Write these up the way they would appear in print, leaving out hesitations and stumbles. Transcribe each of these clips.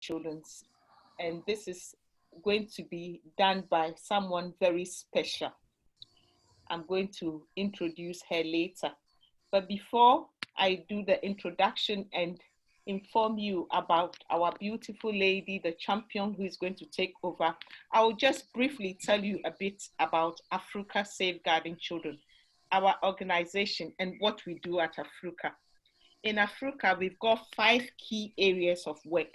children. And this is going to be done by someone very special. I'm going to introduce her later. But before I do the introduction and inform you about our beautiful lady, the champion who is going to take over, I will just briefly tell you a bit about AFRUCA Safeguarding Children, our organization, and what we do at AFRUCA. In AFRUCA, we've got 5 key areas of work.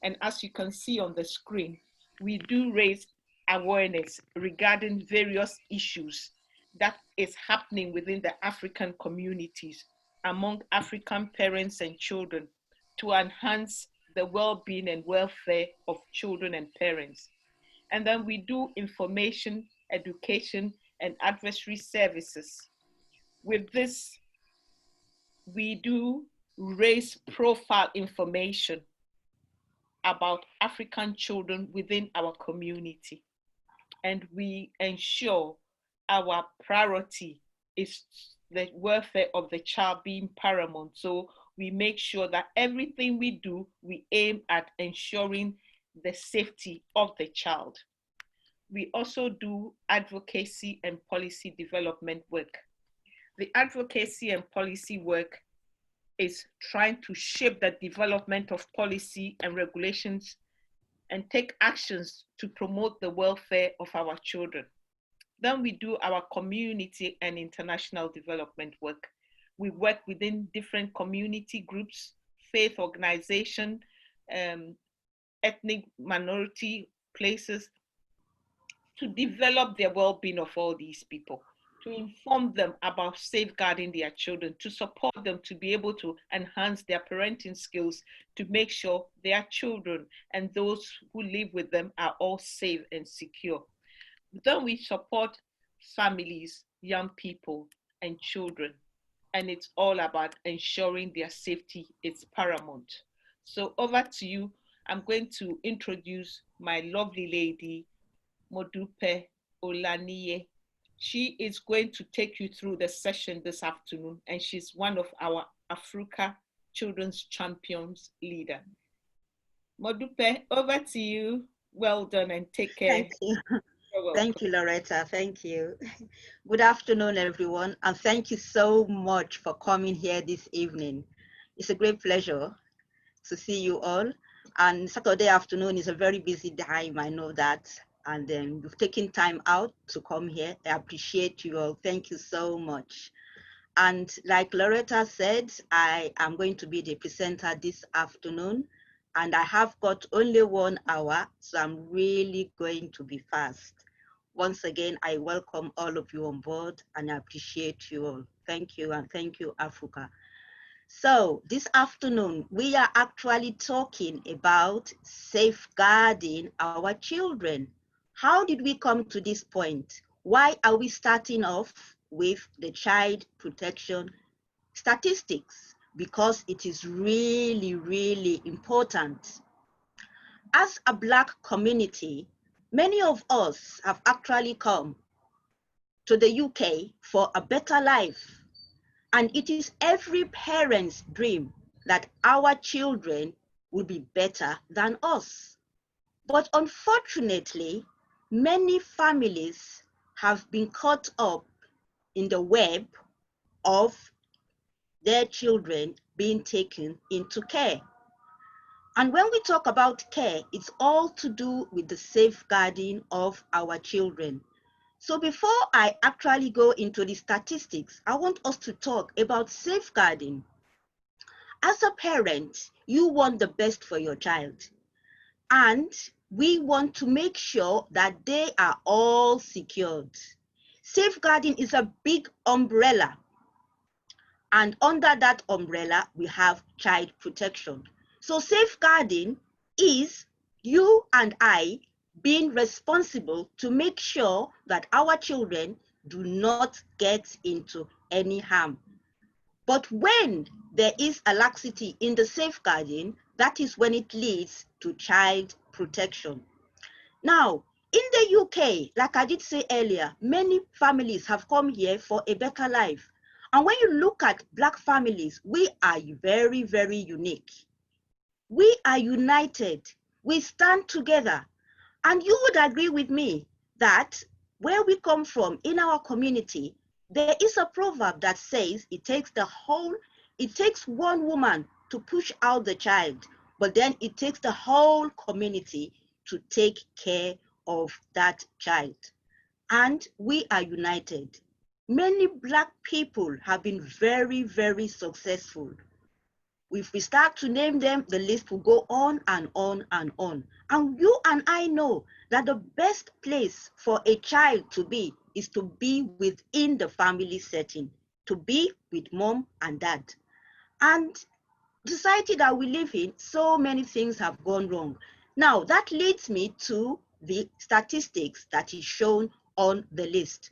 And as you can see on the screen, we do raise awareness regarding various issues that is happening within the African communities among African parents and children to enhance the well-being and welfare of children and parents. And then we do information, education, and advisory services. With this, we do raise profile information about African children within our community. And we ensure our priority is the welfare of the child being paramount. So we make sure that everything we do, we aim at ensuring the safety of the child. We also do advocacy and policy development work. The advocacy and policy work is trying to shape the development of policy and regulations and take actions to promote the welfare of our children. Then we do our community and international development work. We work within different community groups, faith organizations, ethnic minority places to develop the well-being of all these people, to inform them about safeguarding their children, to support them to be able to enhance their parenting skills, to make sure their children and those who live with them are all safe and secure. Then we support families, young people, and children. And it's all about ensuring their safety is paramount. So over to you. I'm going to introduce my lovely lady, Modupe Olaniye. She is going to take you through the session this afternoon, and she's one of our AFRUCA Children's Champions leader. Modupe, over to you. Well done and take care. Thank you. Thank you, Loretta. Thank you. Good afternoon, everyone, and thank you so much for coming here this evening. It's a great pleasure to see you all. And Saturday afternoon is a very busy time, I know that. And you've taken time out to come here. I appreciate you all. Thank you so much. And like Loretta said, I am going to be the presenter this afternoon. And I have got only 1 hour, so I'm really going to be fast. Once again, I welcome all of you on board and I appreciate you all. Thank you, and thank you, AFRUCA. So this afternoon, we are actually talking about safeguarding our children. How did we come to this point? Why are we starting off with the child protection statistics? Because it is really, really important. As a Black community, many of us have actually come to the UK for a better life. And it is every parent's dream that our children will be better than us. But unfortunately, many families have been caught up in the web of their children being taken into care. And when we talk about care, it's all to do with the safeguarding of our children. So before I actually go into the statistics, I want us to talk about safeguarding. As a parent, you want the best for your child. And we want to make sure that they are all secured. Safeguarding is a big umbrella. And under that umbrella, we have child protection. So safeguarding is you and I being responsible to make sure that our children do not get into any harm. But when there is a laxity in the safeguarding, that is when it leads to child protection. Now, in the UK, like I did say earlier, many families have come here for a better life. And when you look at Black families, we are very, very unique. We are united. We stand together. And you would agree with me that where we come from in our community, there is a proverb that says it takes one woman to push out the child, but then it takes the whole community to take care of that child. And we are united. Many Black people have been very, very successful. If we start to name them, the list will go on and on and on. And you and I know that the best place for a child to be is to be within the family setting, to be with mom and dad. And the society that we live in, so many things have gone wrong. Now, that leads me to the statistics that is shown on the list.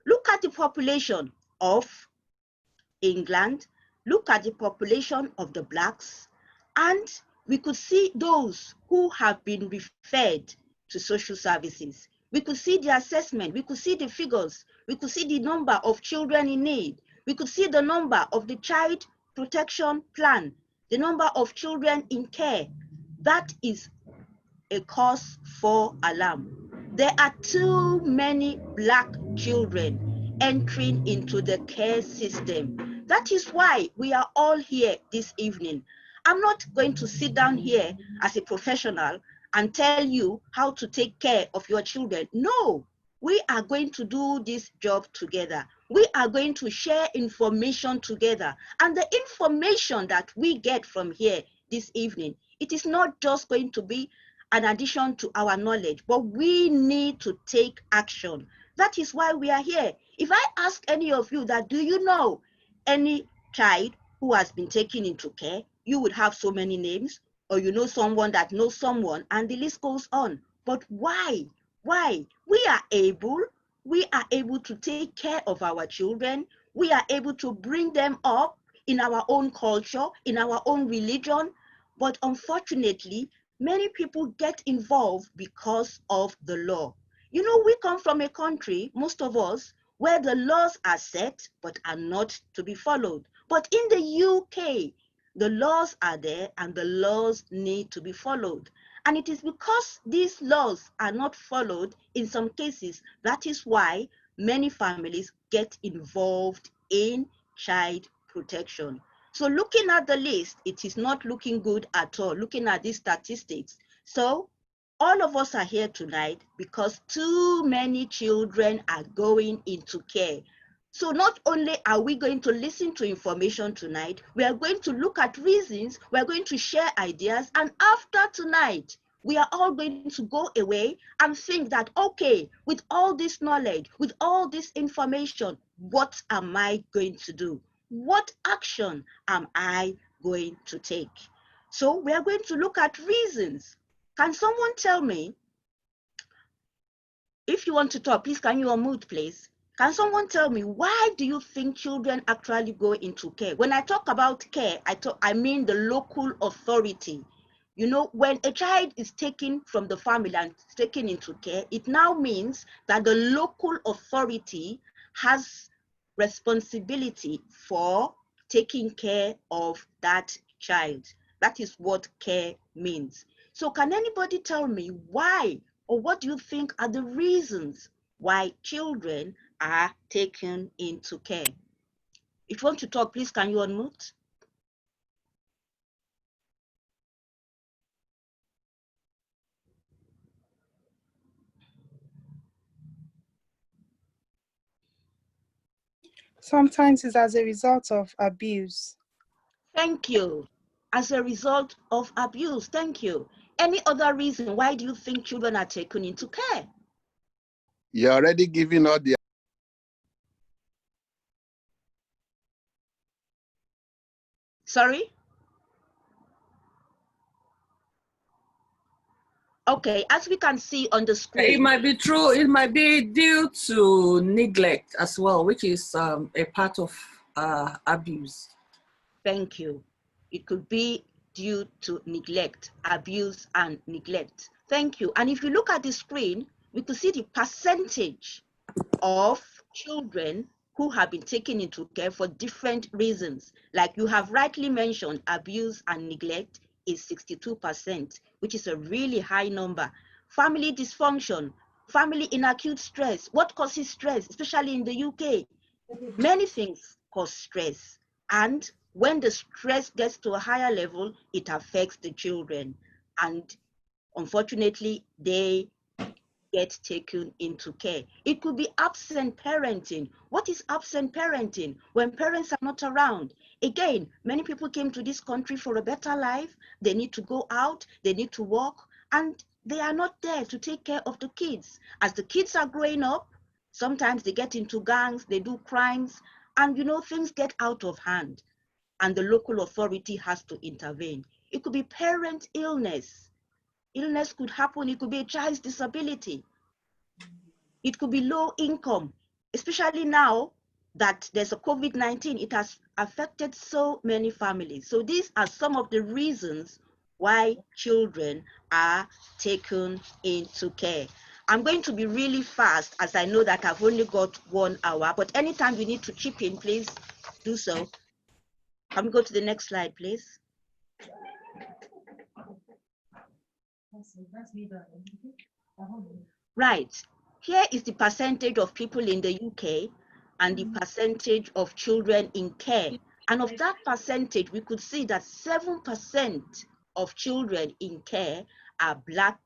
Look at the population of England, look at the population of the Blacks, and we could see those who have been referred to social services. We could see the assessment, we could see the figures, we could see the number of children in need, we could see the number of the child protection plan, the number of children in care. That is a cause for alarm. There are too many Black children entering into the care system. That is why we are all here this evening. I'm not going to sit down here as a professional and tell you how to take care of your children. No, we are going to do this job together. We are going to share information together. And the information that we get from here this evening, it is not just going to be an addition to our knowledge, but we need to take action. That is why we are here. If I ask any of you that, do you know any child who has been taken into care, you would have so many names, or you know someone that knows someone, and the list goes on. But why? Why? We are able to take care of our children. We are able to bring them up in our own culture, in our own religion. But unfortunately, many people get involved because of the law. You know, we come from a country, most of us, where the laws are set but are not to be followed. But in the UK, the laws are there and the laws need to be followed. And it is because these laws are not followed in some cases, that is why many families get involved in child protection. So looking at the list, it is not looking good at all, looking at these statistics. So all of us are here tonight because too many children are going into care. So not only are we going to listen to information tonight, we are going to look at reasons, we are going to share ideas, and after tonight, we are all going to go away and think that, okay, with all this knowledge, with all this information, what am I going to do? What action am I going to take? So we are going to look at reasons. Can someone tell me, if you want to talk, please, can you unmute, please? Can someone tell me, why do you think children actually go into care? When I talk about care, I mean the local authority. You know, when a child is taken from the family and taken into care, it now means that the local authority has responsibility for taking care of that child. That is what care means. So can anybody tell me why, or what do you think are the reasons why children are taken into care? If you want to talk, please, can you unmute? Sometimes it's as a result of abuse. Thank you. As a result of abuse, thank you. Any other reason why do you think children are taken into care? You're already giving all the... Sorry? Okay, as we can see on the screen. It might be true, it might be due to neglect as well, which is a part of abuse. Thank you. It could be due to neglect, abuse and neglect. Thank you. And if you look at the screen, we could see the percentage of children who have been taken into care for different reasons. Like you have rightly mentioned, abuse and neglect is 62%, which is a really high number. Family dysfunction, family in acute stress. What causes stress, especially in the UK? Many things cause stress. And when the stress gets to a higher level, it affects the children. And unfortunately, they get taken into care. It could be absent parenting. What is absent parenting? When parents are not around. Again, many people came to this country for a better life. They need to go out, they need to work, and they are not there to take care of the kids. As the kids are growing up, sometimes they get into gangs, they do crimes, and things get out of hand, and the local authority has to intervene. It could be parent illness. Illness could happen. It could be a child's disability. It could be low income, especially now that there's a COVID-19. It has affected so many families. So these are some of the reasons why children are taken into care. I'm going to be really fast, as I know that I've only got 1 hour, but anytime you need to chip in, please do so. Can we go to the next slide, please? Right. Here is the percentage of people in the UK and the percentage of children in care. And of that percentage, we could see that 7% of children in care are Black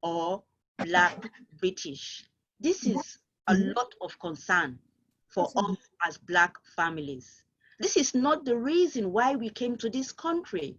or Black British. This is a lot of concern for us as Black families. This is not the reason why we came to this country.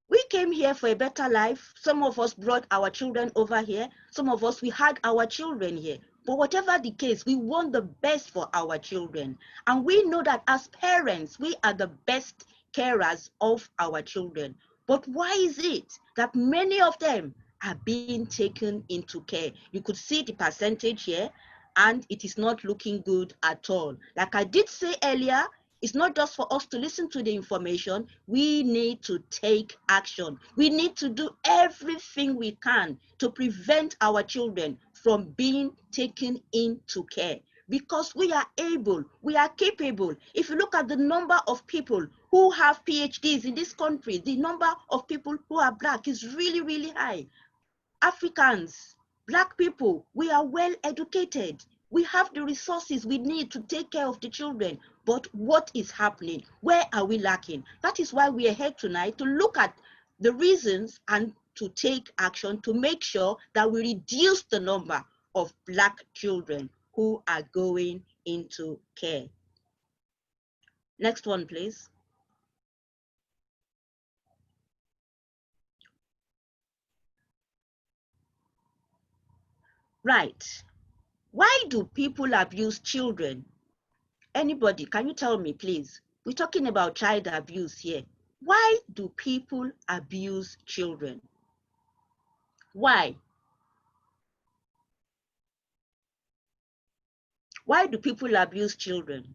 We came here for a better life. Some of us brought our children over here. Some of us, we had our children here. But whatever the case, we want the best for our children. And we know that as parents, we are the best carers of our children. But why is it that many of them are being taken into care? You could see the percentage here, and it is not looking good at all. Like I did say earlier, it's not just for us to listen to the information. We need to take action. We need to do everything we can to prevent our children from being taken into care, because we are able, we are capable. If you look at the number of people who have PhDs in this country, the number of people who are Black is really, really high. Africans, Black people, we are well educated. We have the resources we need to take care of the children. But what is happening? Where are we lacking? That is why we are here tonight, to look at the reasons and to take action to make sure that we reduce the number of Black children who are going into care. Next one, please. Right. Why do people abuse children? Anybody, can you tell me, please? We're talking about child abuse here. Why do people abuse children? Why? Why do people abuse children?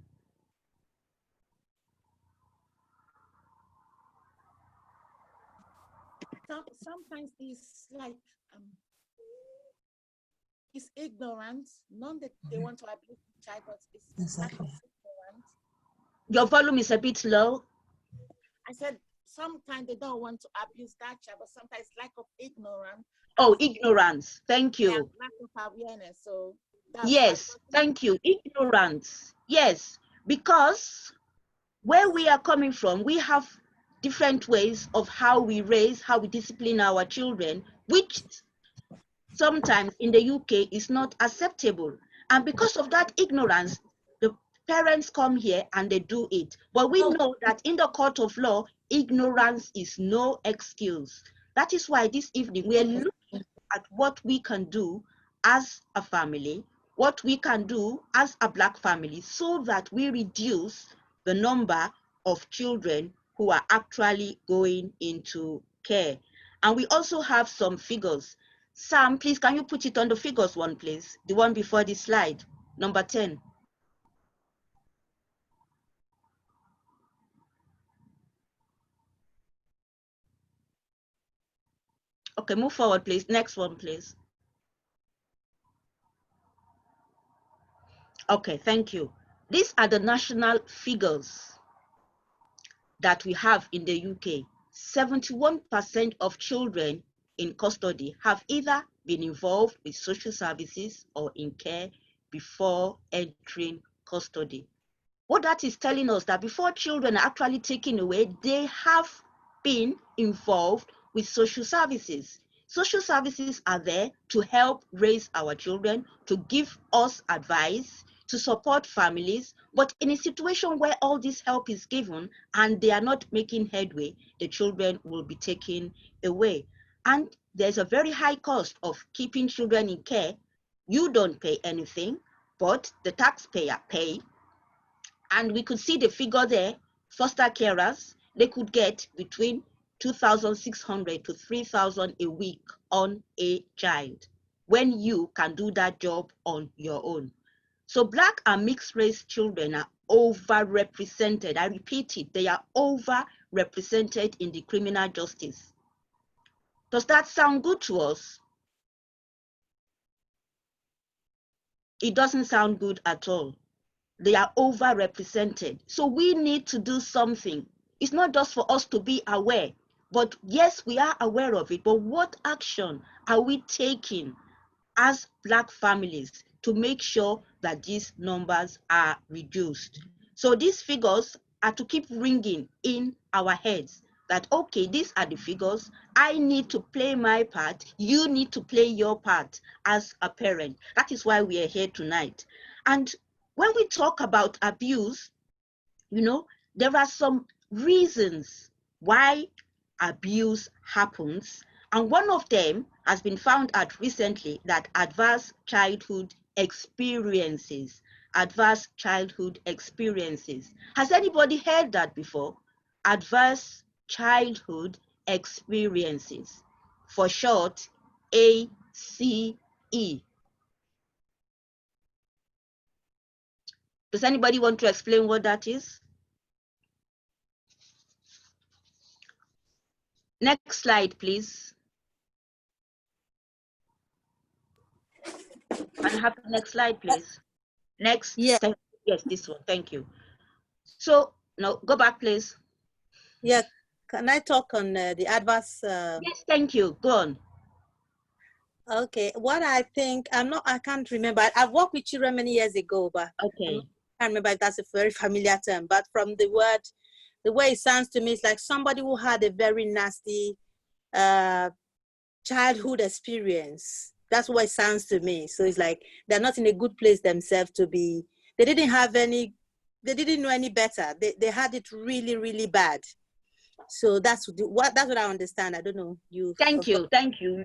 Sometimes it's like it's ignorance. Not that they want to abuse the child, but it's lack of ignorance. Your volume is a bit low. I said sometimes they don't want to abuse that child, but sometimes lack of ignorance. Oh, ignorance. Thank you. Yeah, lack of awareness. So yes, thank you. Ignorance. Yes, because where we are coming from, we have different ways of how we raise, how we discipline our children, which sometimes in the UK is not acceptable. And because of that ignorance, the parents come here and they do it. But we know that in the court of law, ignorance is no excuse. That is why this evening we are looking at what we can do as a family, what we can do as a Black family, so that we reduce the number of children who are actually going into care. And we also have some figures. Sam, please, can you put it on the figures one, please? The one before this slide, number 10. Okay, move forward, please. Next one, please. Okay, thank you. These are the national figures that we have in the UK. 71% of children in custody have either been involved with social services or in care before entering custody. What that is telling us that before children are actually taken away, they have been involved with social services. Social services are there to help raise our children, to give us advice, to support families. But in a situation where all this help is given and they are not making headway, the children will be taken away. And there's a very high cost of keeping children in care. You don't pay anything, but the taxpayer pay. And we could see the figure there. Foster carers, they could get between 2,600 to 3,000 a week on a child when you can do that job on your own. So Black and mixed race children are overrepresented. I repeat it, they are overrepresented in the criminal justice. Does that sound good to us? It doesn't sound good at all. They are overrepresented. So we need to do something. It's not just for us to be aware, but yes, we are aware of it, but what action are we taking as Black families to make sure that these numbers are reduced? So these figures are to keep ringing in our heads that, okay, these are the figures. I need to play my part. You need to play your part as a parent. That is why we are here tonight. And when we talk about abuse, you know, there are some reasons why abuse happens. And one of them has been found out recently, that adverse childhood experiences. Adverse childhood experiences. Has anybody heard that before? Adverse childhood experiences. For short, ACE. Does anybody want to explain what that is? Next slide, please. Can I have the next slide, please? Next. Yeah. Yes, this one. Thank you. So now go back, please. Yeah. Can I talk on the adverse? Yes, thank you. Go on. Okay. What I think, I can't remember. I've worked with children many years ago, but Okay. I can't remember if that's a very familiar term. But from the word, the way it sounds to me, it's like somebody who had a very nasty childhood experience. That's what it sounds to me. So it's like they're not in a good place themselves to be. They didn't know any better. They had it really, really bad. So that's what I understand. I don't know. Thank you.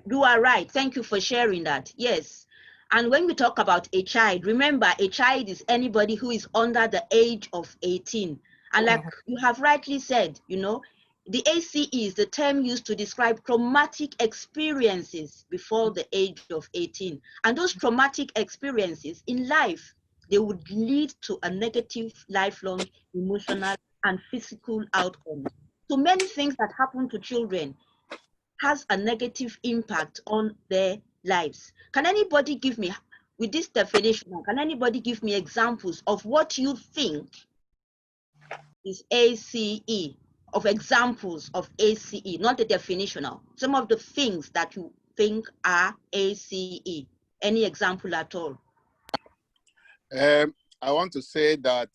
You are right. Thank you for sharing that. Yes. And when we talk about a child, remember, a child is anybody who is under the age of 18. And like you have rightly said, you know, the ACE is the term used to describe traumatic experiences before the age of 18. And those traumatic experiences in life, they would lead to a negative, lifelong, emotional, and physical outcomes. So many things that happen to children has a negative impact on their lives. Can anybody give me, with this definition, can anybody give me examples of what you think is ACE, of examples of ACE, not the definitional, some of the things that you think are ACE? Any example at all? I want to say that,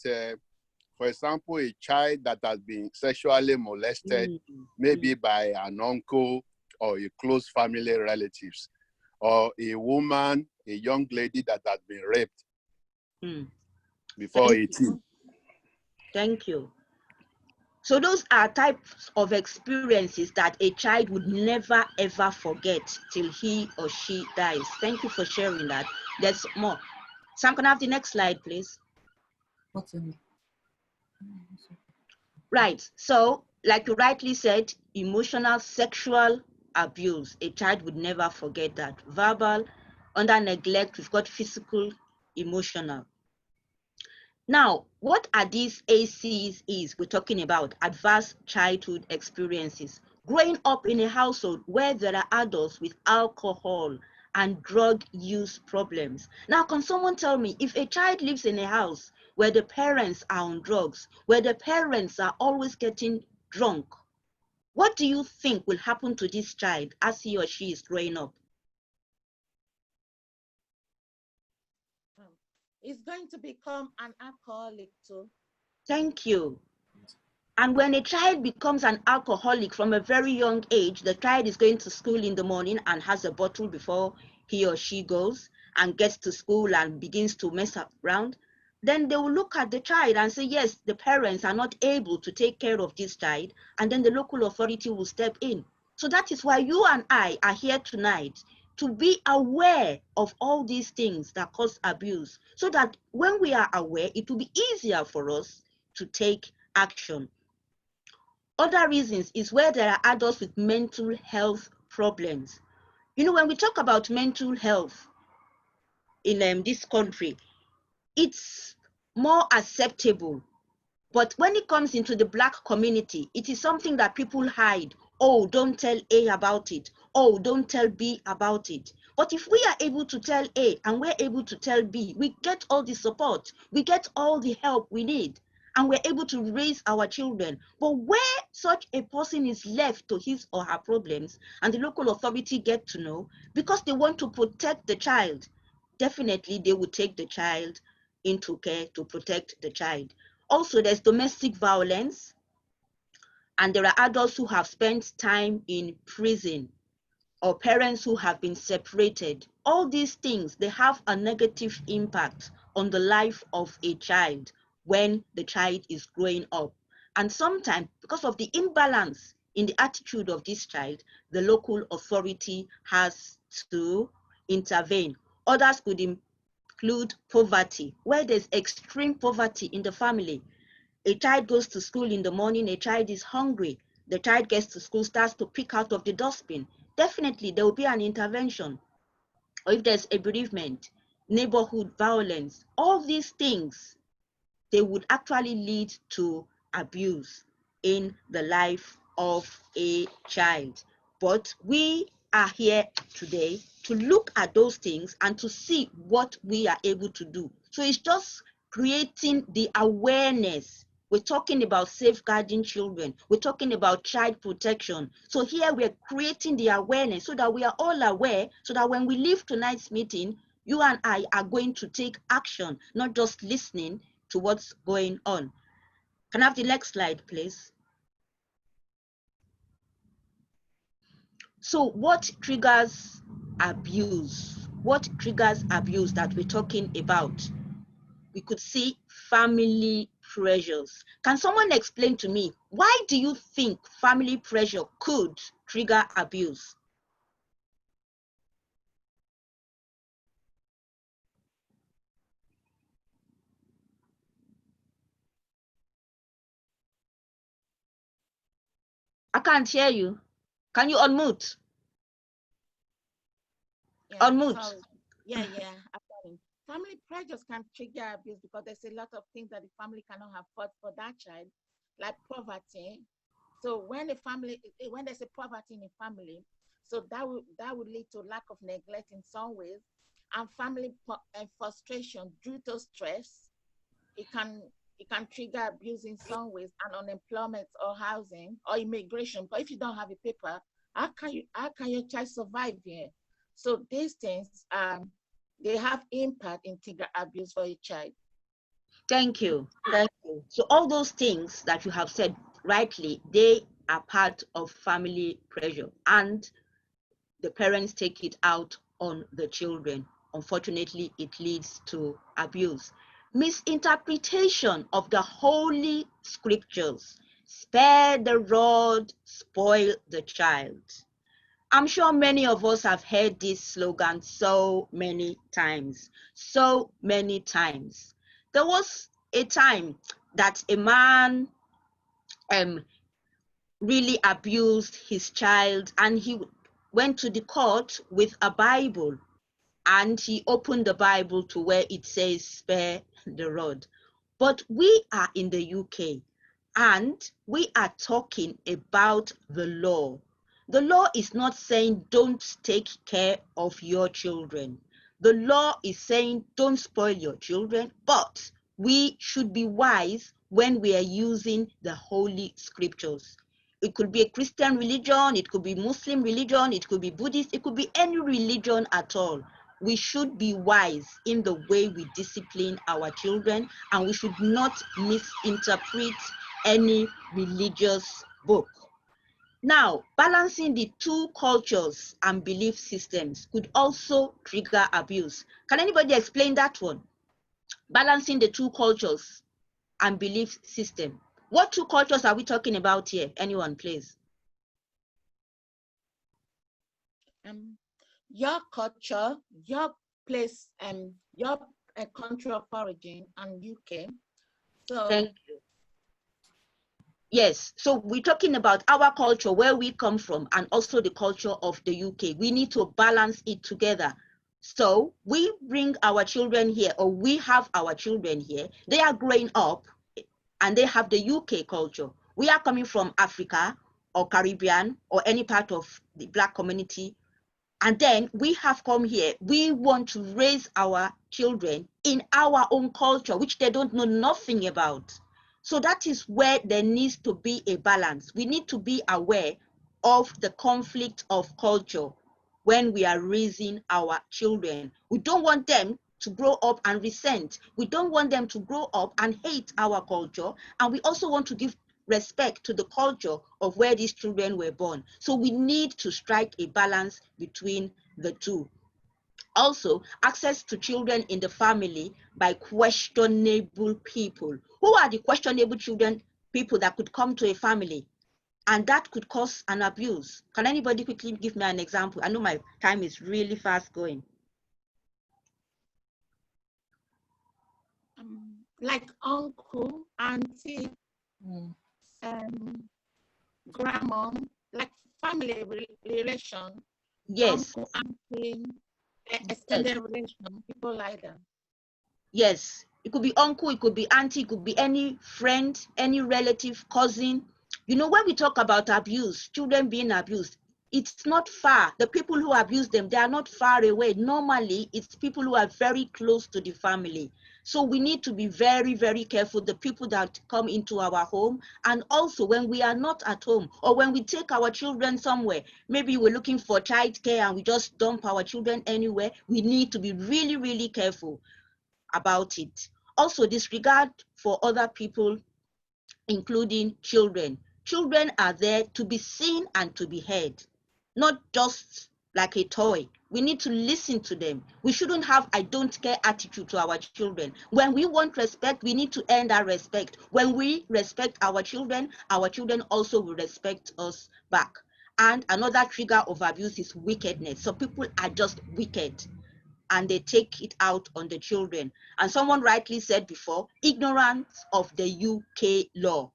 for example, a child that has been sexually molested, maybe by an uncle or a close family relatives, or a woman, a young lady that has been raped before 18. Thank you. So those are types of experiences that a child would never ever forget till he or she dies. Thank you for sharing that. There's more. Sam, can I have the next slide, please? What's in it? Right. So, like you rightly said, emotional, sexual abuse. A child would never forget that. Verbal, under neglect, we've got physical, emotional. Now, what are these ACEs we're talking about? Adverse childhood experiences. Growing up in a household where there are adults with alcohol and drug use problems. Now, can someone tell me, if a child lives in a house where the parents are on drugs, where the parents are always getting drunk, What do you think will happen to this child as he or she is growing up? Is going to become an alcoholic too. Thank you. And when a child becomes an alcoholic from a very young age, the child is going to school in the morning and has a bottle before he or she goes and gets to school and begins to mess around, then they will look at the child and say, yes, the parents are not able to take care of this child, and then the local authority will step in. So that is why you and I are here tonight, to be aware of all these things that cause abuse, so that when we are aware, it will be easier for us to take action. Other reasons is where there are adults with mental health problems. You know, when we talk about mental health in this country, it's more acceptable. But when it comes into the Black community, it is something that people hide. Oh, don't tell A about it. Oh, don't tell B about it. But if we are able to tell A and we're able to tell B, we get all the support, we get all the help we need, and we're able to raise our children. But where such a person is left to his or her problems, and the local authority get to know, because they want to protect the child, definitely they will take the child into care to protect the child. Also, there's domestic violence, and there are adults who have spent time in prison, or parents who have been separated. All these things, they have a negative impact on the life of a child when the child is growing up. And sometimes, because of the imbalance in the attitude of this child, the local authority has to intervene. Others could include poverty, where there's extreme poverty in the family. A child goes to school in the morning, a child is hungry. The child gets to school, starts to pick out of the dustbin. Definitely, there will be an intervention. Or if there's a bereavement, neighborhood violence, all these things, they would actually lead to abuse in the life of a child. But we are here today to look at those things and to see what we are able to do. So it's just creating the awareness. We're talking about safeguarding children. We're talking about child protection. So here we're creating the awareness so that we are all aware, so that when we leave tonight's meeting, you and I are going to take action, not just listening to what's going on. Can I have the next slide, please? So what triggers abuse? What triggers abuse that we're talking about? We could see family pressures. Can someone explain to me, why do you think family pressure could trigger abuse? I can't hear you. Can you unmute? Yeah, Unmute. sorry. Yeah. Family pressures can trigger abuse because there's a lot of things that the family cannot afford for that child, like poverty. So when there's a poverty in a family, so that would lead to lack of neglect in some ways, and family frustration due to stress. It can trigger abuse in some ways, and unemployment or housing or immigration. But if you don't have a paper, how can your child survive here? So these things they have impact in trigger abuse for a child. Thank you. Thank you. So all those things that you have said rightly, they are part of family pressure, and the parents take it out on the children. Unfortunately, it leads to abuse. Misinterpretation of the holy scriptures. Spare the rod, spoil the child. I'm sure many of us have heard this slogan so many times. So many times. There was a time that a man really abused his child, and he went to the court with a Bible, and he opened the Bible to where it says spare the rod. But we are in the UK, and we are talking about the law. The law is not saying don't take care of your children. The law is saying don't spoil your children, but we should be wise when we are using the holy scriptures. It could be a Christian religion, it could be Muslim religion, it could be Buddhist, it could be any religion at all. We should be wise in the way we discipline our children, and we should not misinterpret any religious book. Now, balancing the two cultures and belief systems could also trigger abuse. Can anybody explain that one? Balancing the two cultures and belief system. What two cultures are we talking about here? Anyone, please? Your culture, your place, your country of origin, and UK. So thank you. Yes, so we're talking about our culture, where we come from, and also the culture of the UK. We need to balance it together. So we bring our children here, or we have our children here. They are growing up and they have the UK culture. We are coming from Africa or Caribbean or any part of the Black community. And then we have come here. We want to raise our children in our own culture, which they don't know nothing about. So that is where there needs to be a balance. We need to be aware of the conflict of culture when we are raising our children. We don't want them to grow up and resent. We don't want them to grow up and hate our culture. And we also want to give respect to the culture of where these children were born. So we need to strike a balance between the two. Also, access to children in the family by questionable people. Who are the questionable children, people that could come to a family and that could cause an abuse? Can anybody quickly give me an example? I know my time is really fast going. Like uncle, auntie, grandma, like family relation. Yes. Uncle, auntie, extended relation, people like that. Yes, it could be uncle, it could be auntie, it could be any friend, any relative, cousin. You know, when we talk about abuse, children being abused, it's not far. The people who abuse them, they are not far away. Normally, it's people who are very close to the family. So we need to be very, very careful, the people that come into our home, and also when we are not at home, or when we take our children somewhere, maybe we're looking for childcare and we just dump our children anywhere, we need to be really, really careful about it. Also, disregard for other people, including children. Children are there to be seen and to be heard, not just like a toy. We need to listen to them. We shouldn't have I don't care attitude to our children. When we want respect, we need to earn that respect. When we respect our children also will respect us back. And another trigger of abuse is wickedness. So people are just wicked, and they take it out on the children. And someone rightly said before, ignorance of the UK law.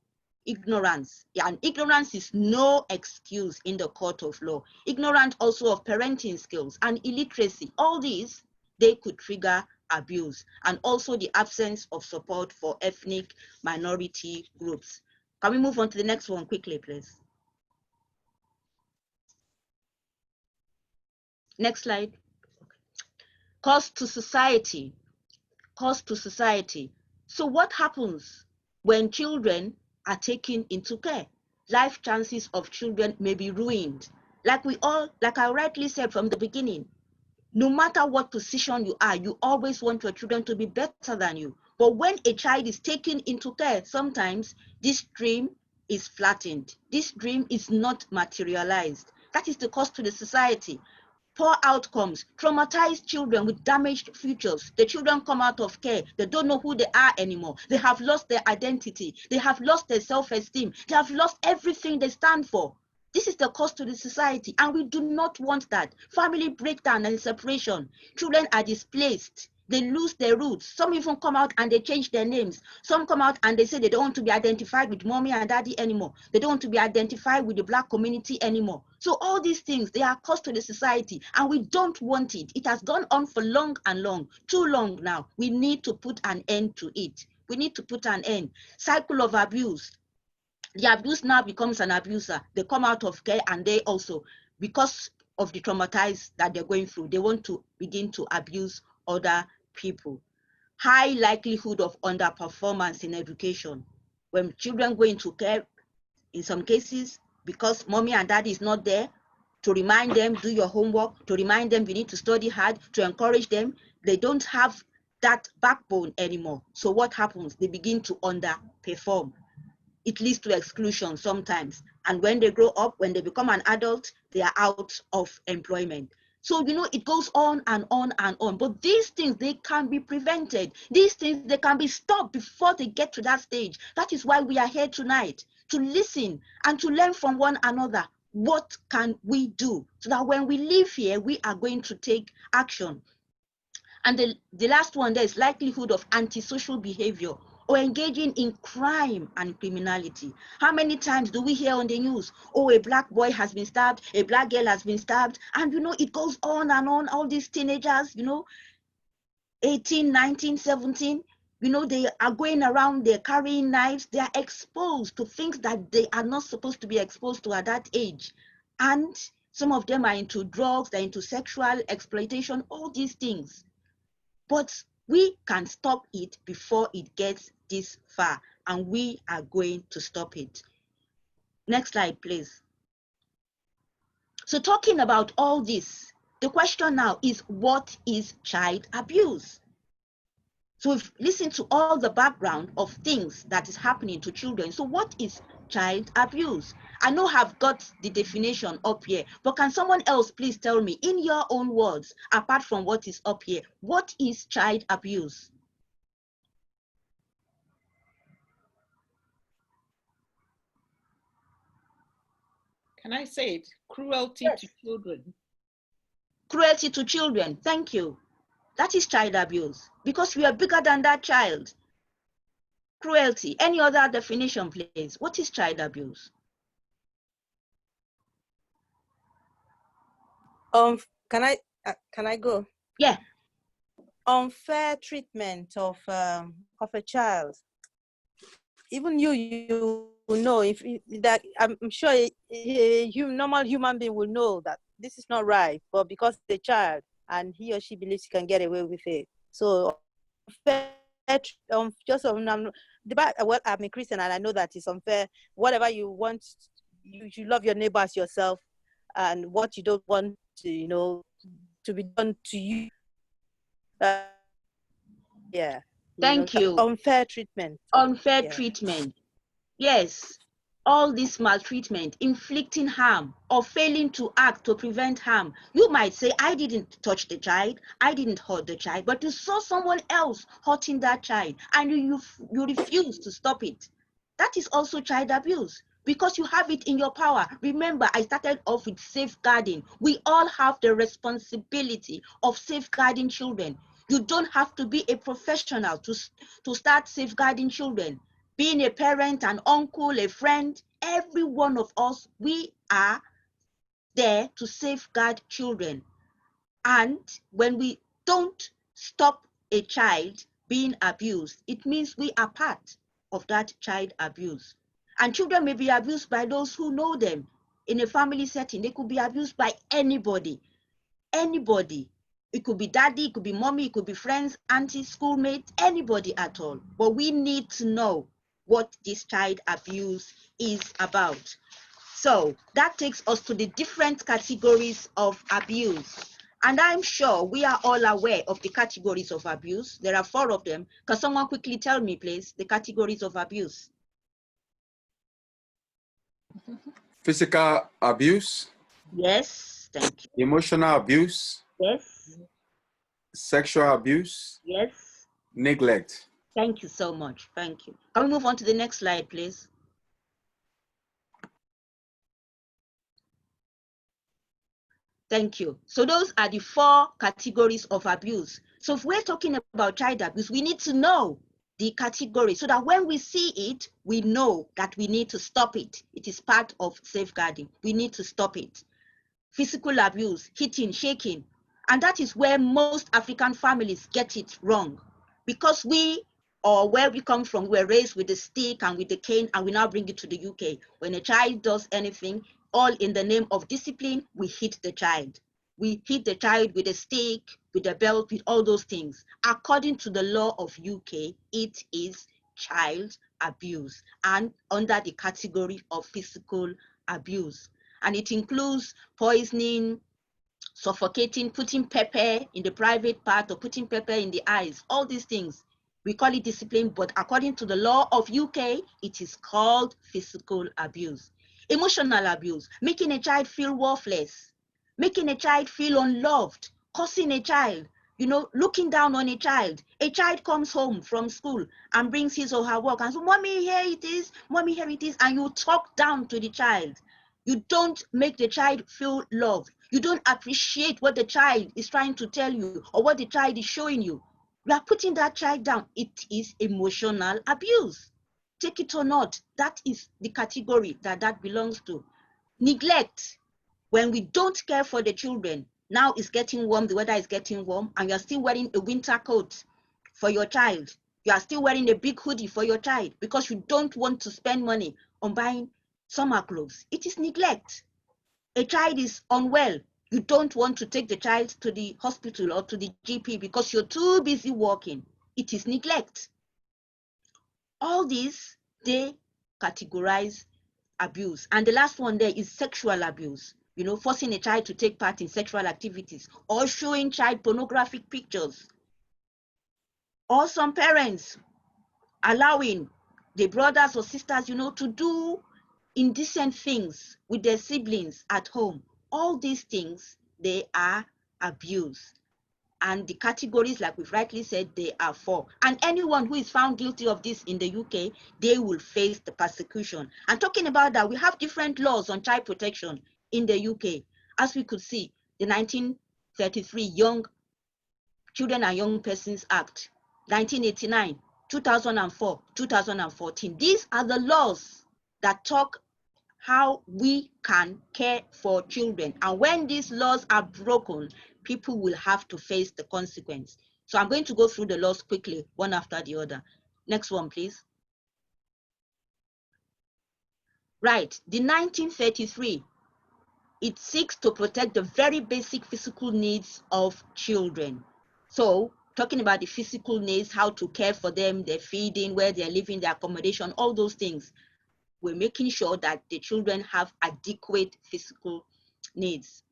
Ignorance, and ignorance is no excuse in the court of law. Ignorance also of parenting skills and illiteracy. All these, they could trigger abuse, and also the absence of support for ethnic minority groups. Can we move on to the next one quickly, please? Next slide. Cost to society. Cost to society. So what happens when children are taken into care? Life chances of children may be ruined. Like I rightly said from the beginning, no matter what position you are, you always want your children to be better than you. But when a child is taken into care, sometimes this dream is flattened. This dream is not materialized. That is the cost to the society. Poor outcomes, traumatized children with damaged futures. The children come out of care. They don't know who they are anymore. They have lost their identity. They have lost their self-esteem. They have lost everything they stand for. This is the cost to the society, and we do not want that. Family breakdown and separation. Children are displaced. They lose their roots. Some even come out and they change their names. Some come out and they say they don't want to be identified with mommy and daddy anymore. They don't want to be identified with the Black community anymore. So all these things, they are cost to the society, and we don't want it. It has gone on for long and long, too long now. We need to put an end to it. We need to put an end. Cycle of abuse. The abuse now becomes an abuser. They come out of care, and they also, because of the traumatized that they're going through, they want to begin to abuse other people. High likelihood of underperformance in education. When children go into care, in some cases, because mommy and daddy is not there to remind them, do your homework, to remind them you need to study hard, to encourage them. They don't have that backbone anymore. So what happens? They begin to underperform. It leads to exclusion sometimes. And when they grow up, when they become an adult, they are out of employment. So, you know, it goes on and on and on. But these things, they can be prevented. These things, they can be stopped before they get to that stage. That is why we are here tonight, to listen and to learn from one another. What can we do so that when we leave here, we are going to take action? And the last one, there is likelihood of antisocial behavior or engaging in crime and criminality. How many times do we hear on the news, oh, a black boy has been stabbed, a black girl has been stabbed, and you know, it goes on and on. All these teenagers, you know, 18, 19, 17, you know, they are going around, they're carrying knives, they are exposed to things that they are not supposed to be exposed to at that age. And some of them are into drugs, they're into sexual exploitation, all these things. But we can stop it before it gets this far, and we are going to stop it. Next slide, please. So talking about all this, the question now is, what is child abuse? So we've listened to all the background of things that is happening to children. So what is child abuse? I know I've got the definition up here, but can someone else please tell me in your own words, apart from what is up here, what is child abuse? Can I say it? Cruelty Yes. to children. Cruelty to children, thank you. That is child abuse, because we are bigger than that child. Cruelty, any other definition, please? What is child abuse? Can I go? Yeah. Unfair treatment of a child. Even you know, if that, I'm sure a normal human being will know that this is not right, but because the child and he or she believes he can get away with it. So unfair, well, I'm a Christian and I know that it's unfair. Whatever you want, you love your neighbor as yourself, and what you don't want to, you know, to be done to you. Yeah. Thank you. Unfair treatment. Unfair treatment. Yes. All this maltreatment, inflicting harm, or failing to act to prevent harm. You might say, I didn't touch the child, I didn't hurt the child, but you saw someone else hurting that child and you refuse to stop it. That is also child abuse, because you have it in your power. Remember, I started off with safeguarding. We all have the responsibility of safeguarding children. You don't have to be a professional to start safeguarding children. Being a parent, an uncle, a friend, every one of us, we are there to safeguard children. And when we don't stop a child being abused, it means we are part of that child abuse. And children may be abused by those who know them. In a family setting, they could be abused by anybody. Anybody. It could be daddy, it could be mommy, it could be friends, aunties, schoolmates, anybody at all. But we need to know what this child abuse is about. So that takes us to the different categories of abuse. And I'm sure we are all aware of the categories of abuse. There are 4 of them. Can someone quickly tell me, please, the categories of abuse? Physical abuse. Yes, thank you. Emotional abuse. Yes. Sexual abuse. Yes. Neglect. Thank you so much. Thank you. Can we move on to the next slide, please? Thank you. So those are the 4 categories of abuse. So if we're talking about child abuse, we need to know the category so that when we see it, we know that we need to stop it. It is part of safeguarding. We need to stop it. Physical abuse, hitting, shaking. And that is where most African families get it wrong. Because we, or where we come from, we're raised with the stick and with the cane, and we now bring it to the UK. When a child does anything, all in the name of discipline, we hit the child. We hit the child with a stick, with a belt, with all those things. According to the law of UK, it is child abuse and under the category of physical abuse. And it includes poisoning, suffocating, putting pepper in the private part or putting pepper in the eyes, all these things. We call it discipline, but according to the law of UK, it is called physical abuse. Emotional abuse, making a child feel worthless, making a child feel unloved, causing a child, looking down on a child. A child comes home from school and brings his or her work and says, "Mommy, here it is, mommy, here it is," and you talk down to the child. You don't make the child feel loved. You don't appreciate what the child is trying to tell you or what the child is showing you. You are putting that child down. It is emotional abuse. Take it or not, that is the category that belongs to. Neglect. When we don't care for the children, now it's getting warm, the weather is getting warm, and you're still wearing a winter coat for your child. You are still wearing a big hoodie for your child because you don't want to spend money on buying summer clothes. It is neglect. A child is unwell. You don't want to take the child to the hospital or to the GP because you're too busy working. It is neglect. All these, they categorize abuse. And the last one there is sexual abuse. Forcing a child to take part in sexual activities or showing child pornographic pictures. Or some parents allowing the brothers or sisters, to do indecent things with their siblings at home. All these things, they are abuse. And the categories, like we've rightly said, they are 4. And anyone who is found guilty of this in the UK, they will face the persecution. And talking about that, we have different laws on child protection in the UK. As we could see, the 1933 Young Children and Young Persons Act, 1989, 2004, 2014. These are the laws that talk how we can care for children. And when these laws are broken, people will have to face the consequence. So I'm going to go through the laws quickly, one after the other. Next one, please. Right, the 1933, it seeks to protect the very basic physical needs of children. So talking about the physical needs, how to care for them, their feeding, where they're living, their accommodation, all those things. We're making sure that the children have adequate physical needs.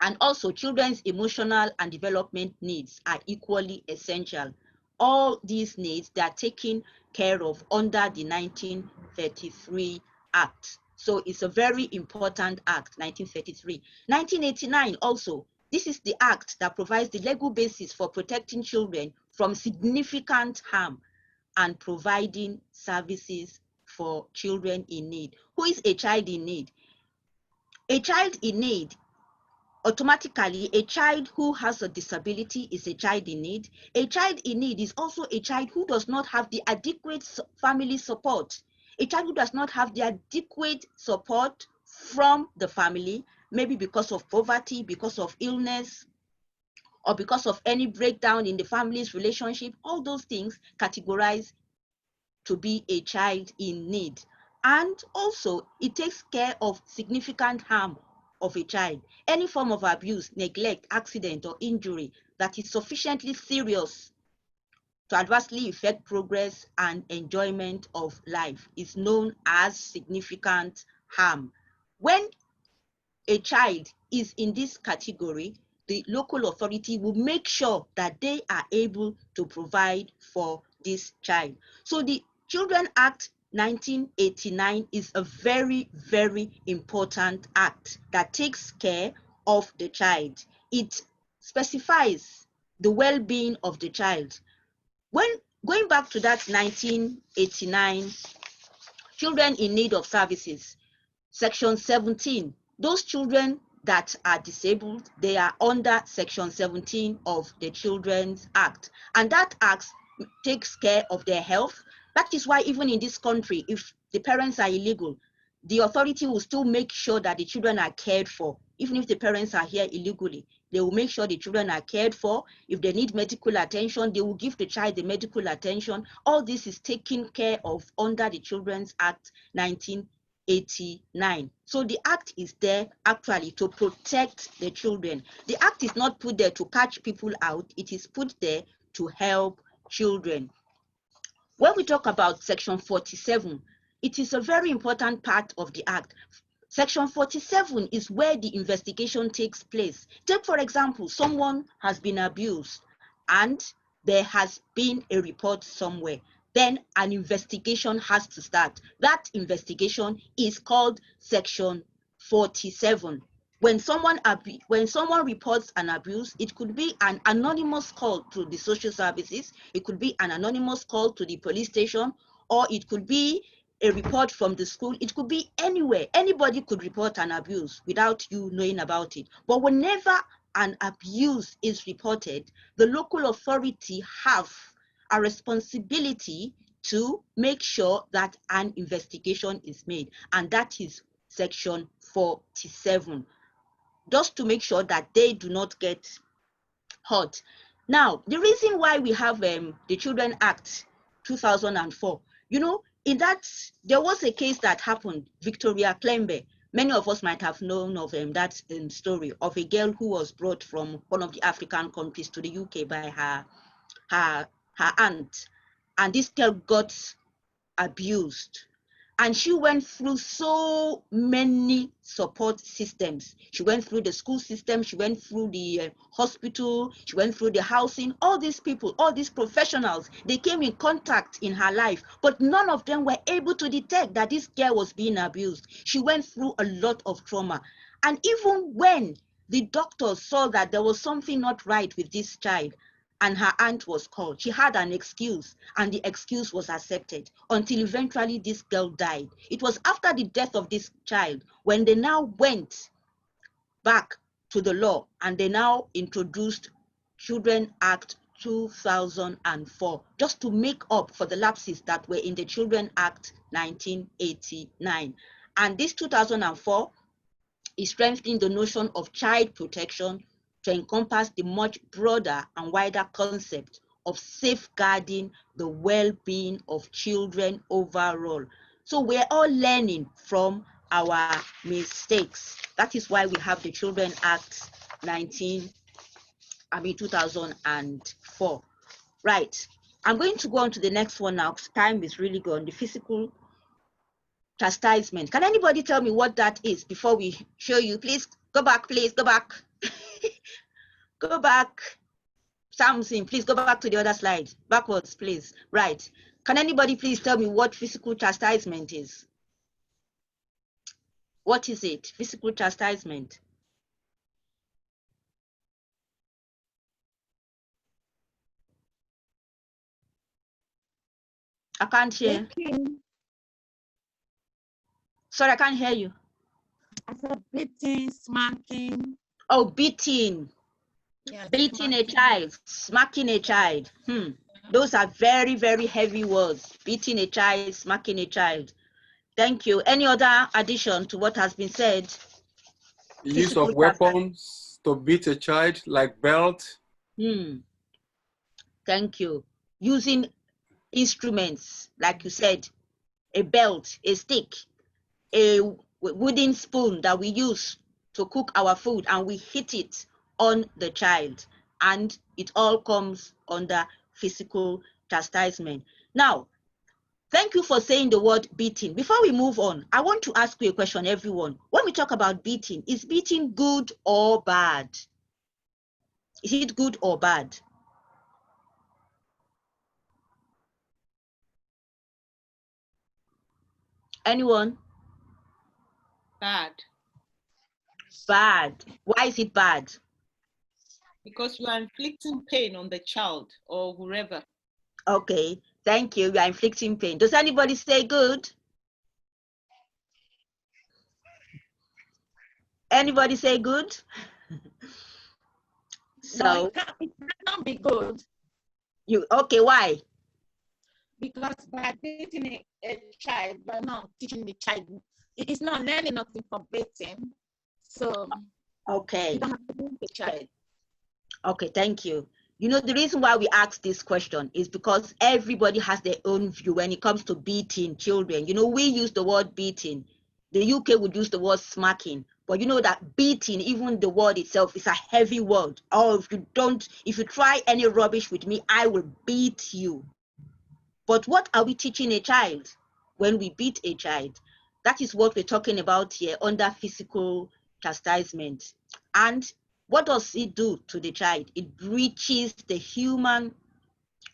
And also children's emotional and development needs are equally essential. All these needs, they are taken care of under the 1933 Act. So it's a very important act, 1933. 1989 also, this is the act that provides the legal basis for protecting children from significant harm and providing services for children in need. Who is a child in need? A child in need, automatically, a child who has a disability is a child in need. A child in need is also a child who does not have the adequate family support. A child who does not have the adequate support from the family, maybe because of poverty, because of illness, or because of any breakdown in the family's relationship. All those things categorize to be a child in need. And also, it takes care of significant harm of a child. Any form of abuse, neglect, accident, or injury that is sufficiently serious to adversely affect progress and enjoyment of life is known as significant harm. When a child is in this category, the local authority will make sure that they are able to provide for this child. So the Children Act 1989 is a very, very important act that takes care of the child. It specifies the well-being of the child. When going back to that 1989 Children in Need of Services, Section 17, those children that are disabled, they are under Section 17 of the Children's Act. And that act takes care of their health. That is why even in this country, if the parents are illegal, the authority will still make sure that the children are cared for. Even if the parents are here illegally, they will make sure the children are cared for. If they need medical attention, they will give the child the medical attention. All this is taken care of under the Children's Act 1989. So the act is there actually to protect the children. The act is not put there to catch people out. It is put there to help children. When we talk about Section 47, it is a very important part of the act. Section 47 is where the investigation takes place. Take, for example, someone has been abused and there has been a report somewhere. Then an investigation has to start. That investigation is called Section 47. When someone reports an abuse, it could be an anonymous call to the social services, it could be an anonymous call to the police station, or it could be a report from the school. It could be anywhere. Anybody could report an abuse without you knowing about it. But whenever an abuse is reported, the local authority have a responsibility to make sure that an investigation is made, and that is Section 47, just to make sure that they do not get hurt. Now, the reason why we have the Children Act 2004, you know, in that there was a case that happened, Victoria Klembe. Many of us might have known of that story of a girl who was brought from one of the African countries to the UK by her aunt, and this girl got abused. And she went through so many support systems. She went through the school system, she went through the hospital, she went through the housing. All these people, all these professionals, they came in contact in her life, but none of them were able to detect that this girl was being abused. She went through a lot of trauma. And even when the doctors saw that there was something not right with this child, and her aunt was called, she had an excuse, and the excuse was accepted until eventually this girl died. It was after the death of this child when they now went back to the law and they now introduced Children Act 2004, just to make up for the lapses that were in the Children Act 1989. And this 2004 is strengthening the notion of child protection to encompass the much broader and wider concept of safeguarding the well-being of children overall. So we're all learning from our mistakes. That is why we have the Children Act 2004. Right. I'm going to go on to the next one now, because time is really gone. The physical chastisement. Can anybody tell me what that is before we show you? Please go back, please go back. Go back. Something, please go back to the other slide. Backwards, please. Right. Can anybody please tell me what physical chastisement is? What is it? Physical chastisement. I can't hear. Sorry, I can't hear you. I said beating, smacking. Oh, beating. Yeah, beating a child, smacking a child. Those are very, very heavy words. Beating a child, smacking a child. Thank you. Any other addition to what has been said? Use of weapons to beat a child, like belt. Thank you. Using instruments, like you said, a belt, a stick, a wooden spoon that we use to cook our food, and we hit it on the child, and it all comes under physical chastisement. Now, thank you for saying the word beating. Before we move on, I want to ask you a question, everyone. When we talk about beating, is beating good or bad? Is it good or bad? Anyone? Bad. Bad. Why is it bad? Because you are inflicting pain on the child or whoever. Okay, thank you. You are inflicting pain. Does anybody say good? Anybody say good? So it cannot be good. Okay, why? Because by beating a child, you're not teaching the child. It's not learning nothing from beating. So okay. You don't have to beat the child. Okay, thank you. You know, the reason why we ask this question is because everybody has their own view when it comes to beating children. You know, we use the word beating. The UK would use the word smacking. But you know that beating, even the word itself, is a heavy word. Or if you try any rubbish with me, I will beat you. But what are we teaching a child when we beat a child? That is what we're talking about here under physical chastisement. And what does it do to the child? It breaches the human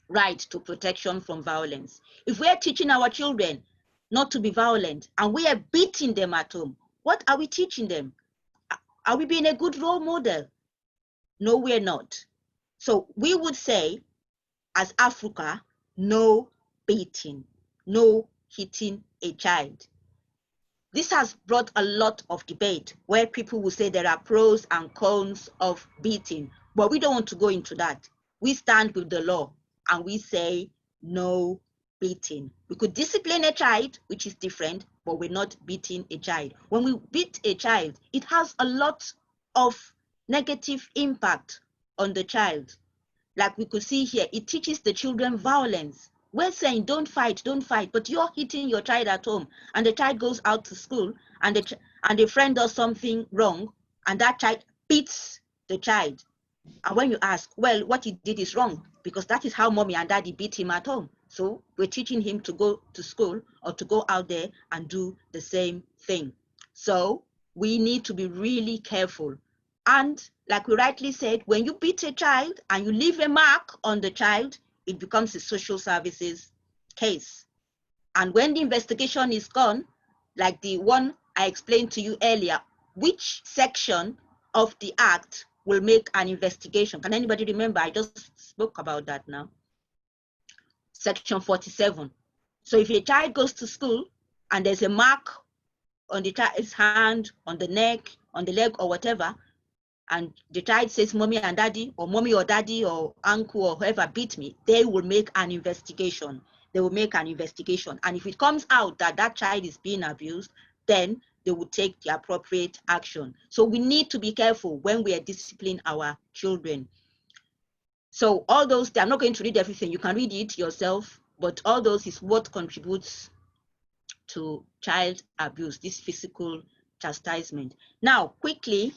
right to protection from violence. If we're teaching our children not to be violent and we are beating them at home, what are we teaching them? Are we being a good role model? No, we're not. So we would say, as AFRUCA, no beating, no hitting a child. This has brought a lot of debate where people will say there are pros and cons of beating, but we don't want to go into that. We stand with the law and we say no beating. We could discipline a child, which is different, but we're not beating a child. When we beat a child, it has a lot of negative impact on the child. Like we could see here, it teaches the children violence. We're saying don't fight, but you're hitting your child at home, and the child goes out to school, and the friend does something wrong, and that child beats the child. And when you ask, well, what he did is wrong, because that is how mommy and daddy beat him at home. So we're teaching him to go to school or to go out there and do the same thing. So we need to be really careful. And like we rightly said, when you beat a child and you leave a mark on the child, it becomes a social services case. And when the investigation is gone, like the one I explained to you earlier, which section of the act will make an investigation? Can anybody remember? I just spoke about that now. Section 47. So if a child goes to school and there's a mark on the child's hand, on the neck, on the leg or whatever, and the child says mommy and daddy or uncle or whoever beat me, they will make an investigation. They will make an investigation. And if it comes out that that child is being abused, then they will take the appropriate action. So we need to be careful when we are disciplining our children. So all those, I'm not going to read everything. You can read it yourself, but all those is what contributes to child abuse, this physical chastisement. Now, quickly,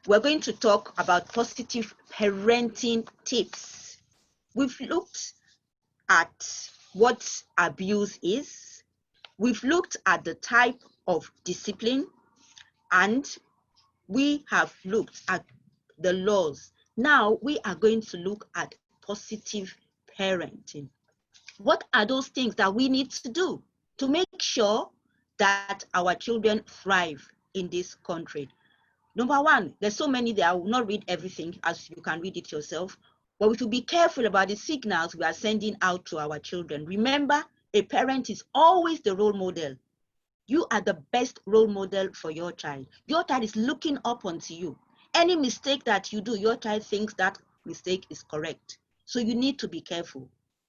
we're going to talk about positive parenting tips. We've looked at what abuse is. We've looked at the type of discipline, and we have looked at the laws. Now we are going to look at positive parenting. What are those things that we need to do to make sure that our children thrive in this country? Number one, there's so many there. I will not read everything, as you can read it yourself, but we should be careful about the signals we are sending out to our children. Remember, a parent is always the role model. You are the best role model for your child. Your child is looking up onto you. Any mistake that you do, your child thinks that mistake is correct. So you need to be careful.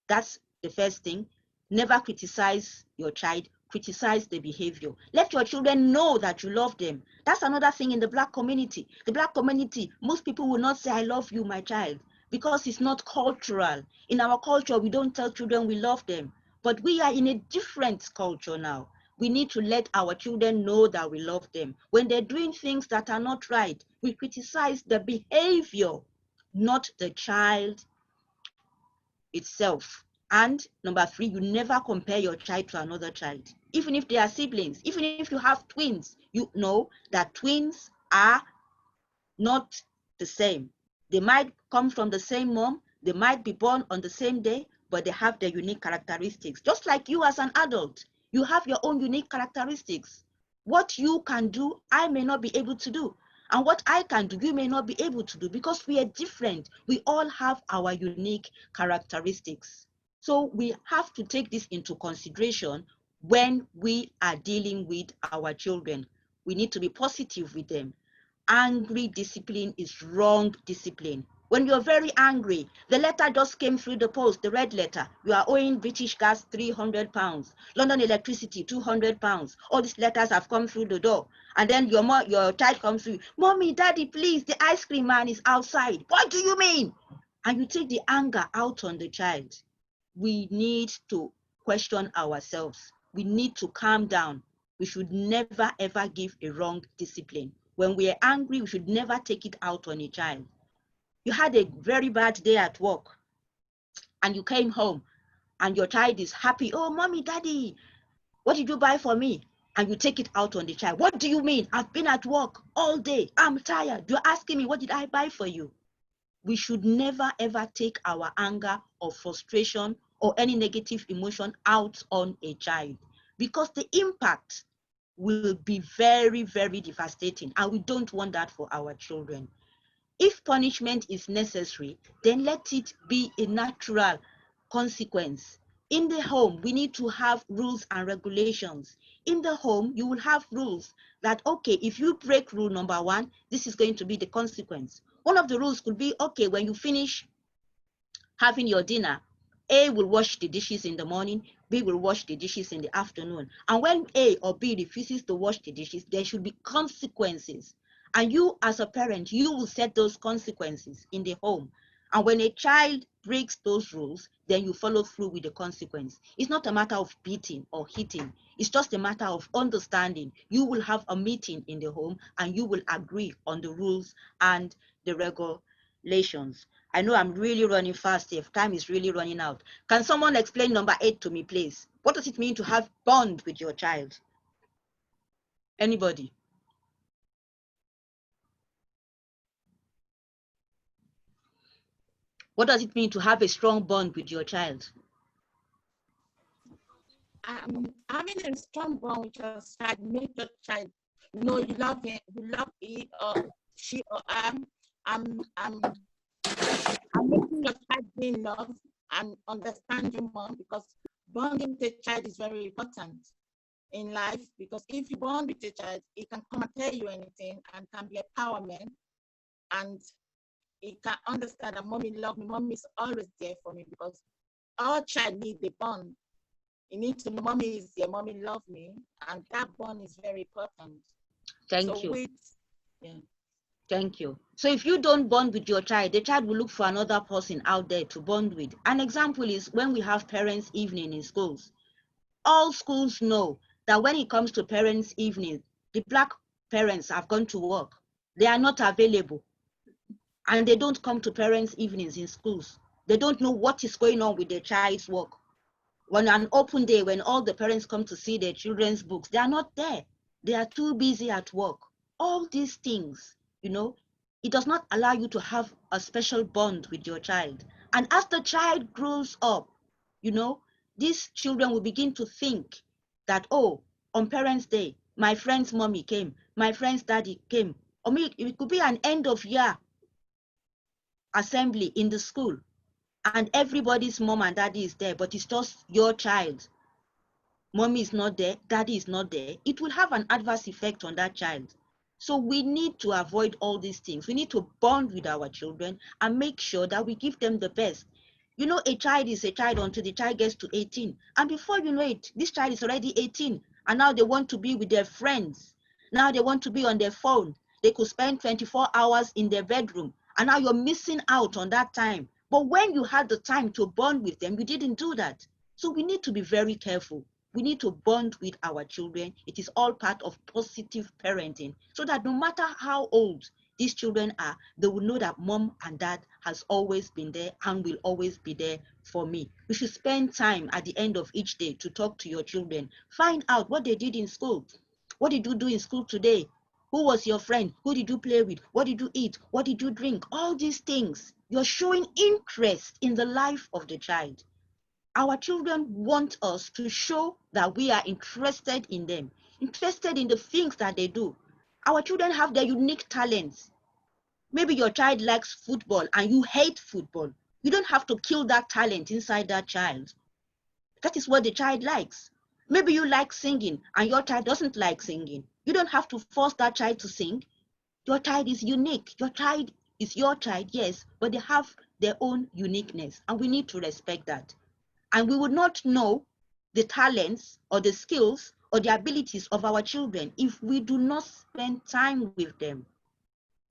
That's the first thing. Never criticize your child. Criticize the behavior. Let your children know that you love them. That's another thing in the Black community. The Black community, most people will not say, I love you, my child, because it's not cultural. In our culture, we don't tell children we love them. But we are in a different culture now. We need to let our children know that we love them. When they're doing things that are not right, we criticize the behavior, not the child itself. And number three, you never compare your child to another child. Even if they are siblings, even if you have twins, you know that twins are not the same. They might come from the same mom, they might be born on the same day, but they have their unique characteristics. Just like you as an adult, you have your own unique characteristics. What you can do, I may not be able to do. And what I can do, you may not be able to do, because we are different. We all have our unique characteristics. So we have to take this into consideration when we are dealing with our children. We need to be positive with them. Angry discipline is wrong discipline. When you're very angry, the letter just came through the post, the red letter. You are owing British Gas £300, London Electricity £200. All these letters have come through the door. And then your child comes through, Mommy, Daddy, please, the ice cream man is outside. What do you mean? And you take the anger out on the child. We need to question ourselves. We need to calm down. We should never, ever give a wrong discipline. When we are angry, we should never take it out on a child. You had a very bad day at work and you came home and your child is happy. Oh, Mommy, Daddy, what did you buy for me? and you take it out on the child. What do you mean? I've been at work all day. I'm tired. You're asking me, what did I buy for you? We should never ever take our anger or frustration or any negative emotion out on a child, because the impact will be very, very devastating, and we don't want that for our children. If punishment is necessary, then let it be a natural consequence. In the home, we need to have rules and regulations. In the home, you will have rules that, okay, if you break rule number 1, this is going to be the consequence. One of the rules could be, okay, when you finish having your dinner, A will wash the dishes in the morning, B will wash the dishes in the afternoon. And when A or B refuses to wash the dishes, there should be consequences. And you, as a parent, you will set those consequences in the home. And when a child breaks those rules, then you follow through with the consequence. It's not a matter of beating or hitting. It's just a matter of understanding. You will have a meeting in the home and you will agree on the rules and the regulations. I know I'm really running fast here. Time is really running out. Can someone explain number 8 to me, please? What does it mean to have bond with your child? Anybody? What does it mean to have a strong bond with your child? Having a strong bond with your child, make your child know you love him, you love he or she or I'm making your child be in love and understand you more, because bonding with a child is very important in life, because if you bond with a child, it can come and tell you anything and can be empowerment, and it can understand that mommy love me, mommy is always there for me, because our child needs a bond. You need to know mommy is there, mommy love me, and that bond is very important. Thank you. Thank you. So if you don't bond with your child, the child will look for another person out there to bond with. An example is when we have parents' evening in schools. All schools know that when it comes to parents' evening, the Black parents have gone to work. They are not available. And they don't come to parents' evenings in schools. They don't know what is going on with their child's work. When an open day, when all the parents come to see their children's books, they are not there. They are too busy at work. All these things, it does not allow you to have a special bond with your child. And as the child grows up, these children will begin to think that, oh, on Parents' Day, my friend's mommy came, my friend's daddy came. Or it could be an end of year assembly in the school, and everybody's mom and daddy is there, but it's just your child. Mommy is not there, daddy is not there. It will have an adverse effect on that child. So we need to avoid all these things. We need to bond with our children and make sure that we give them the best. A child is a child until the child gets to 18. And before you know it, this child is already 18. And now they want to be with their friends. Now they want to be on their phone. They could spend 24 hours in their bedroom. And now you're missing out on that time. But when you had the time to bond with them, you didn't do that. So we need to be very careful. We need to bond with our children. It is all part of positive parenting, so that no matter how old these children are, they will know that mom and dad has always been there and will always be there for me. You should spend time at the end of each day to talk to your children. Find out what they did in school. What did you do in school today? Who was your friend? Who did you play with? What did you eat? What did you drink? All these things. You're showing interest in the life of the child. Our children want us to show that we are interested in them, interested in the things that they do. Our children have their unique talents. Maybe your child likes football and you hate football. You don't have to kill that talent inside that child. That is what the child likes. Maybe you like singing and your child doesn't like singing. You don't have to force that child to sing. Your child is unique. Your child is your child, yes, but they have their own uniqueness, and we need to respect that. And we would not know the talents or the skills or the abilities of our children if we do not spend time with them.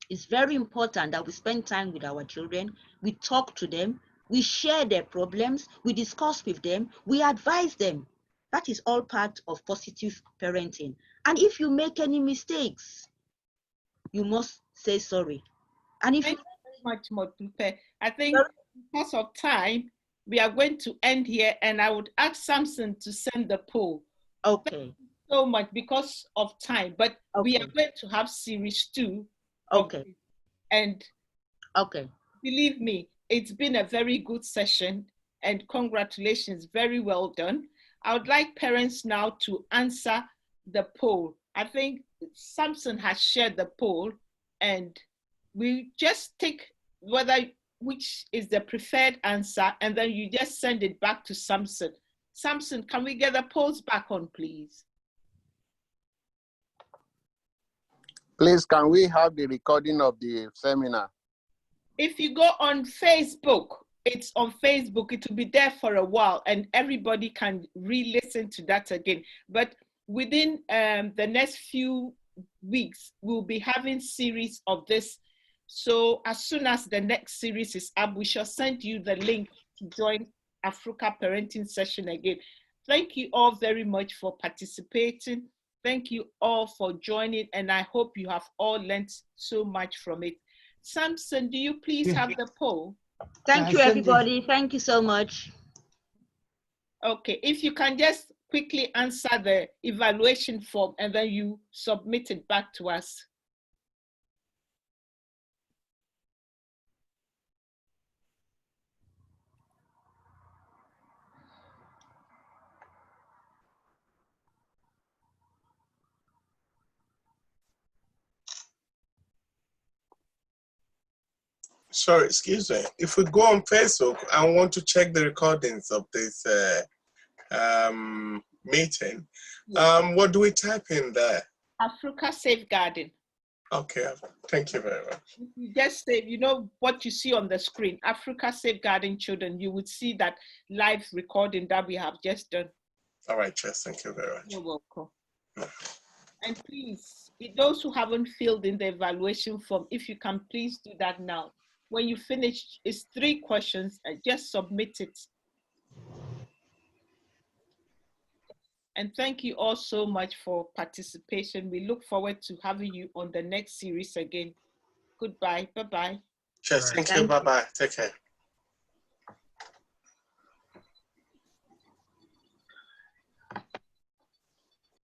It's very important that we spend time with our children. We talk to them. We share their problems. We discuss with them. We advise them. That is all part of positive parenting. And if you make any mistakes, you must say sorry. And if Thank you very much, Modupe. I think because of time, we are going to end here, and I would ask Samson to send the poll. Okay. Thank you so much because of time, but we are going to have series 2. Okay. And okay. Believe me, it's been a very good session, and congratulations, very well done. I would like parents now to answer the poll. I think Samson has shared the poll, and we just take which is the preferred answer, and then you just send it back to Samson. Samson, can we get the polls back on, please? Please, can we have the recording of the seminar? If you go on Facebook, it's on Facebook. It will be there for a while, and everybody can re-listen to that again. But within the next few weeks, we'll be having series of this. So as soon as the next series is up, we shall send you the link to join AFRUCA parenting session again. Thank you all very much for participating. Thank you all for joining, and I hope you have all learned so much from it. Samson, do you please have the poll? Thank you, everybody. Thank you so much. Okay, if you can just quickly answer the evaluation form and then you submit it back to us. Sorry, excuse me. If we go on Facebook, I want to check the recordings of this meeting. What do we type in there? AFRUCA Safeguarding. Okay, thank you very much. You just say, you know what you see on the screen, AFRUCA Safeguarding Children. You would see that live recording that we have just done. All right, Jess, thank you very much. You're welcome. And please, those who haven't filled in the evaluation form, if you can please do that now. When you finish, it's 3 questions, just submit it. And thank you all so much for participation. We look forward to having you on the next series again. Goodbye. Bye-bye. Cheers. Thank you. Bye-bye. Take care.